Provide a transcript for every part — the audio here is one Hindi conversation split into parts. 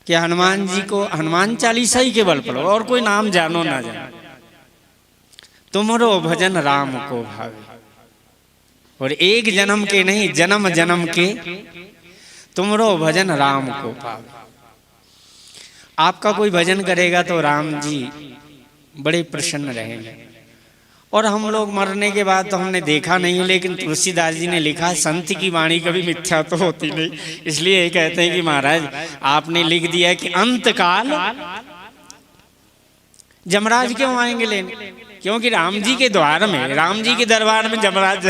कि हनुमान जी को हनुमान चालीसा ही केवल पढ़ो और कोई नाम जानो ना जानो। तुमरो भजन राम को भावे, और एक जन्म के नहीं जन्म जन्म के तुमरो भजन राम को पावे। आपका कोई भजन करेगा तो राम जी बड़े प्रसन्न रहेंगे। और हम लोग मरने के बाद तो हमने देखा नहीं, लेकिन तुलसीदास जी ने लिखा संत की वाणी कभी मिथ्या तो होती नहीं। इसलिए ये कहते हैं कि महाराज आपने लिख दिया कि अंत काल जमराज क्यों आएंगे लेने, क्योंकि राम जी के द्वार में, राम जी के दरबार में जमराज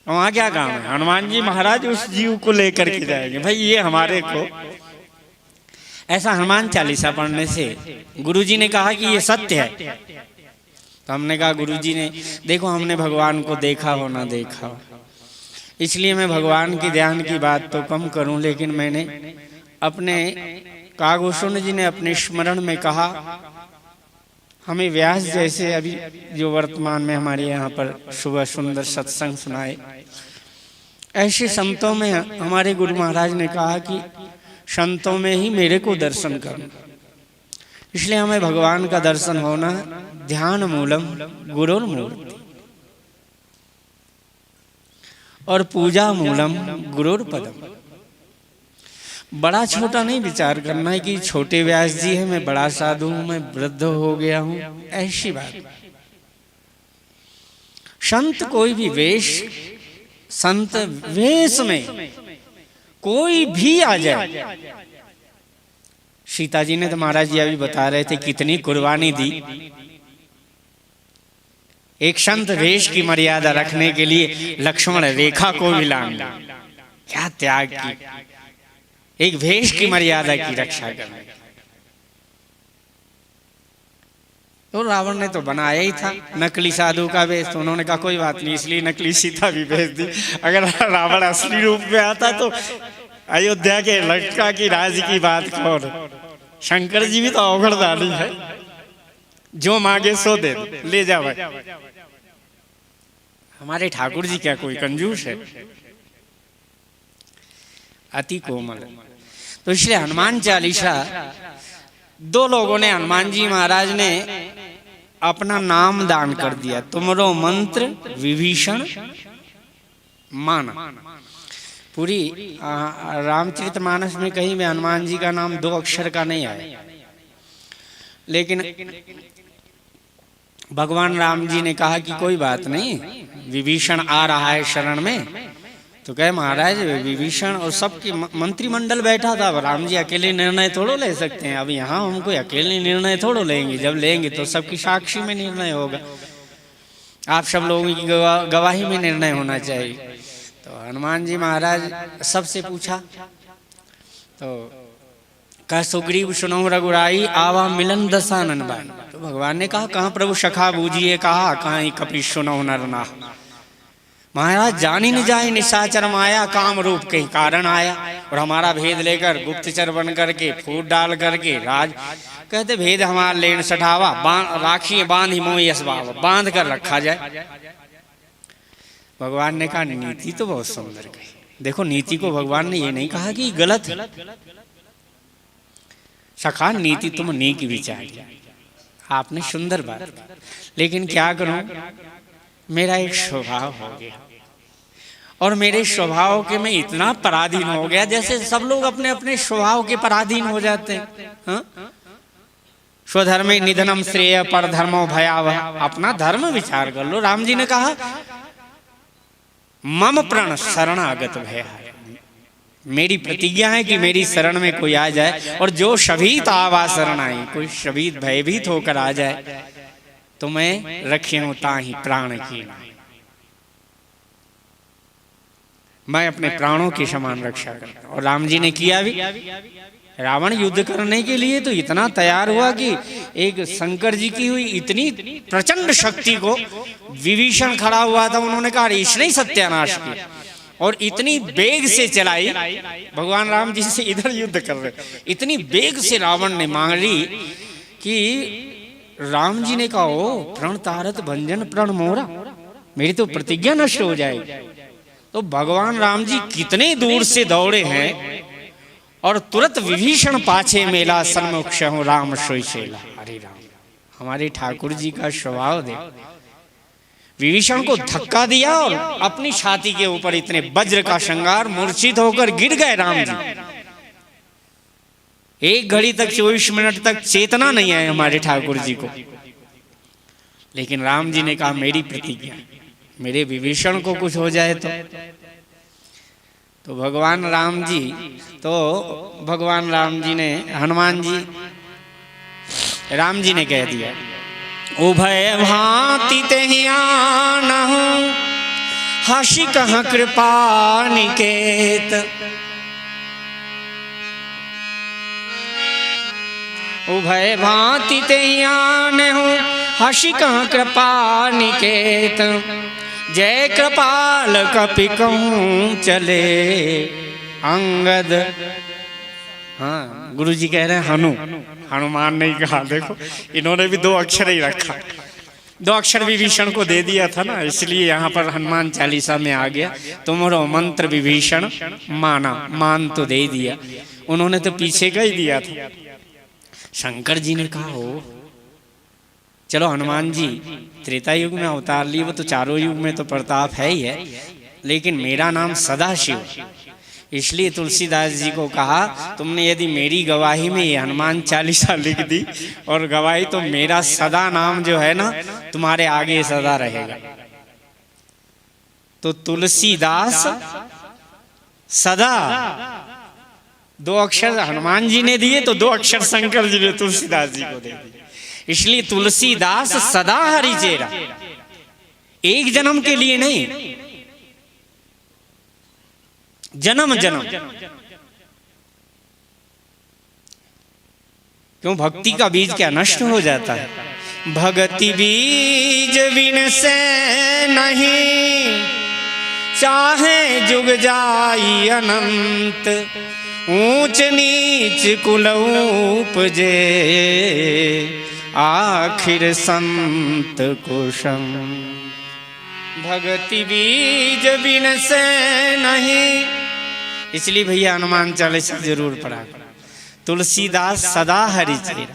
वहां क्या काम है। हनुमान जी महाराज उस जीव को लेकर के जाएंगे, भाई ये हमारे को। ऐसा हनुमान चालीसा पढ़ने से गुरुजी ने कहा कि ये सत्य है। तो हमने कहा गुरुजी ने देखो हमने भगवान को देखा हो ना देखा हो, इसलिए मैं भगवान की ध्यान की बात तो कम करूं, लेकिन मैंने अपने कागोशुन जी ने अपने स्मरण में कहा, हमें व्यास जैसे अभी जो वर्तमान में हमारे यहाँ पर सुबह सुंदर सत्संग सुनाए, ऐसे संतों में हमारे गुरु महाराज ने कहा कि संतों में ही मेरे को दर्शन करना। इसलिए हमें भगवान का दर्शन होना ध्यान मूलम गुरुर मूर्ति, और पूजा मूलम गुरुर पदम। बड़ा छोटा नहीं विचार करना है कि छोटे व्यास जी है, मैं बड़ा साधु हूं, मैं वृद्ध हो गया हूं, ऐसी बात। संत कोई भी वेश, संत वेश में कोई भी आ जाए। सीता जी ने तो महाराज जी अभी बता रहे थे कितनी कुर्बानी दी एक संत वेश की मर्यादा रखने के लिए। लक्ष्मण रेखा को भी लांग लिया, क्या त्याग की, एक वेश की मर्यादा की रक्षा करने। तो रावण ने तो बनाया ही था नकली साधु का वेश, तो उन्होंने कहा कोई बात नहीं, इसलिए नकली सीता भी भेज दी। अगर रावण असली रूप में आता तो अयोध्या के लंका की राज की बात कौन। शंकर जी भी तो अवघड़दानी है, जो मांगे सो दे, ले जा भाई। हमारे ठाकुर जी क्या कोई कंजूस है, अति कोमल। तो इसलिए हनुमान चालीसा, दो लोगों ने, हनुमान जी महाराज ने अपना नाम दान कर दिया, तुमरो मंत्र विभीषण माना। पूरी रामचरितमानस में कहीं में हनुमान जी का नाम 2 अक्षर का नहीं आया, लेकिन भगवान राम जी ने कहा कि कोई बात नहीं, विभीषण आ रहा है शरण में। तो कहे महाराज विभीषण और सबकी मंत्रिमंडल बैठा था, राम जी अकेले निर्णय थोड़ो ले सकते हैं। अब यहाँ हम कोई अकेले निर्णय थोड़ो लेंगे, जब लेंगे तो सबकी साक्षी में निर्णय होगा, आप सब लोगों की गवाही में निर्णय होना चाहिए। तो हनुमान जी महाराज सबसे पूछा, तो कहा सुग्रीव सुनो रघुराई आवा मिलन दसानन बाई। तो भगवान ने कहा कहाँ प्रभु सखा बूझिए कहा, कहाँ कपि सुनो नर ना। महाराज जान ही न जाए निशाचर माया, काम रूप के कारण आया। और हमारा भेद लेकर गुप्तचर बन करके फूट डाल करके राज कहते भेद हमारा लेन सठावा, राखिए बांध ही मोह असबाव, बांध कर रखा जाए। भगवान ने कहा नीति तो बहुत सुंदर कही। देखो नीति को भगवान ने ये नहीं कहा कि गलत है, सखा नीति तुम नीक विचार, आपने सुंदर बात, लेकिन क्या करूं, मेरा एक स्वभाव हो गया, और मेरे स्वभाव के मैं इतना पराधीन हो गया, जैसे सब लोग अपने अपने स्वभाव के पराधीन हो जाते हैं। स्वधर्मे निधनम श्रेय पर धर्मो भयावह, अपना धर्म विचार कर लो। राम जी ने कहा मम प्रण शरणागत भय, मेरी प्रतिज्ञा है कि मेरी शरण में कोई आ जाए, और जो शबीत आवा शरण आई, कोई शबीत भयभीत होकर आ जाए तो मैं रखियो ताहि प्राण की, मैं अपने प्राणों की समान रक्षा करता। और राम जी ने किया भी। रावण युद्ध करने के लिए तो इतना तैयार हुआ कि एक शंकर जी की हुई इतनी प्रचंड शक्ति को विभीषण खड़ा हुआ था, उन्होंने कहा इसने ही सत्यानाश किया, और इतनी वेग से चलाई। भगवान राम जी से इधर युद्ध कर रहे, इतनी वेग से रावण ने मारी कि राम जी ने कहा ओ प्रण तारत भंजन प्रण मोरा, मेरी तो प्रतिज्ञा नष्ट हो जाएगी। तो भगवान राम जी कितने दूर से दौड़े हैं, और तुरंत विभीषण पाछे मेला, सन्मुख सहु राम सोई चेला। अरे राम, हमारे ठाकुर जी का स्वभाव दे। विभीषण को धक्का दिया और अपनी छाती के ऊपर इतने वज्र का श्रृंगार, मूर्छित होकर गिर गए राम जी। एक घड़ी तक 24 मिनट तक चेतना नहीं आई हमारे ठाकुर जी को। लेकिन राम जी ने कहा मेरी प्रतिज्ञा, मेरे विभीषण को कुछ हो जाए तो भगवान राम जी ने, हनुमान जी, राम जी ने कह दिया, उभय भांति तेहि आनहु, हसी कहाँ कृपा निकेत। उभय भांति तेहि आनहु, हसी कहाँ कृपा निकेत। जय कृपाल कपि कहूँ चले अंगद। हाँ, गुरु जी कह रहे हैं हनुमान नहीं कहा। देखो, इन्होंने भी 2 अक्षर ही रखा, 2 अक्षर विभीषण को दे दिया था ना, इसलिए यहाँ पर हनुमान चालीसा में आ गया। तुम्हारो मंत्र विभीषण माना, मान तो दे दिया, उन्होंने तो पीछे का ही दिया था। शंकर जी ने कहा हो चलो हनुमान जी त्रेता युग में अवतार लिए, वो तो चारों युग में तो प्रताप है ही है, लेकिन मेरा नाम सदाशिव। इसलिए तुलसीदास जी को कहा तुमने यदि मेरी गवाही में ये हनुमान चालीसा लिख दी और गवाही, तो मेरा सदा नाम जो है ना तुम्हारे आगे सदा रहेगा। तो तुलसीदास सदा, 2 अक्षर हनुमान जी ने दिए तो 2 अक्षर शंकर जी ने तुलसीदास जी को दे दिए। इसलिए तुलसीदास सदा हरिचेरा, एक जन्म के लिए नहीं, जन्म जन्म। क्यों? भक्ति का बीज क्या नष्ट हो जाता है? भक्ति बीज बिन से नहीं, चाहे जुग जाई अनंत। ऊंच नीच कुल उपजे, आखिर संत कुशम। भक्ति बीज बिन से नहीं, इसलिए भैया हनुमान चालीसा जरूर पढ़ा। तुलसीदास सदा हरिचेरा,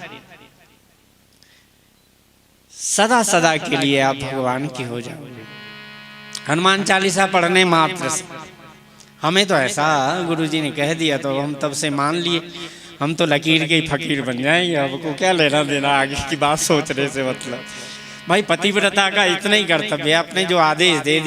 सदा सदा के लिए आप भगवान की हो जाओगे हनुमान चालीसा पढ़ने मात्र से। हमें तो ऐसा गुरुजी ने कह दिया तो हम तब से मान लिए, हम तो लकीर के ही फकीर बन जाएंगे। आपको क्या लेना देना आगे की बात सोचने से। मतलब भाई पतिव्रता का इतना ही कर्तव्य है, आपने जो आदेश दे दिया